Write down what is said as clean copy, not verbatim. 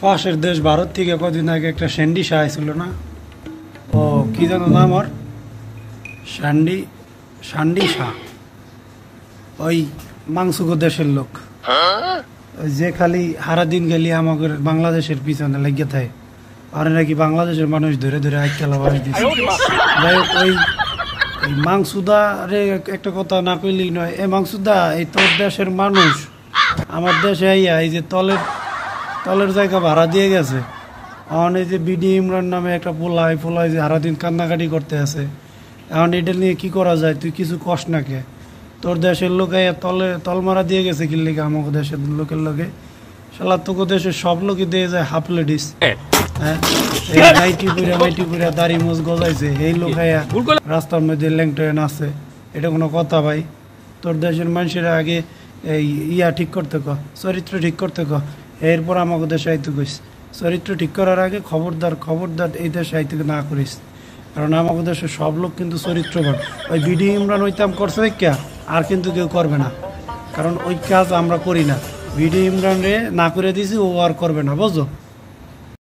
পাশের দেশ ভারত থেকে কদিন আগে একটা স্যান্ডি শাহ ছিল না, ও কি জানো নাম ওর, স্যান্ডি শাহ, ওই মাংসুকো দেশের লোক, ওই যে খালি সারাদিন গেলি আমাদের বাংলাদেশের পিছনে লেগে থাকে, আর নাকি বাংলাদেশের মানুষ ধরে ধরে আইকালা বাস দিচ্ছে। যাই হোক, ওই মাংসুদা রে একটা কথা না কইলেই নয়, এ মাংসুদা, এই তোর দেশের মানুষ আমার দেশে আইয়া এই যে তলের জায়গা ভাড়া দিয়ে গেছে, এখন এই যে বিডি ইমরান নামে একটা পোলায় যে সারাদিন কান্নাকাটি করতে আছে, এখন এটা নিয়ে কি করা যায়, তুই কিছু কষ্ট না কে? তোর দেশের লোক তলমারা দিয়ে গেছে কি লিখে আমাকে দেশের লোকের লোকে, শালা তোকে দেশের সব লোকই দিয়ে যায় হাফ লেডিস, হ্যাঁ, মাইটি পুরা দাড়ি মুজ গজাইছে, এই লোক রাস্তার মধ্যে ল্যাংটেন আছে, এটা কোনো কথা ভাই? তোর দেশের মানুষেরা আগে এই ঠিক করতে ক, চরিত্র ঠিক করতে ক, এরপর আমাকে দেশে আইতে কইস। চরিত্র ঠিক করার আগে খবরদার এই দেশে আইতে না করিস, কারণ আমাকে দেশে সব লোক কিন্তু চরিত্রবান। ওই বিডি ইমরান ওইতাম করছে কে, আর কিন্তু কেউ করবে না, কারণ ওই কাজ আমরা করি না। বিডি ইমরান রে না করে দিছি, ও আর করবে না, বুঝো?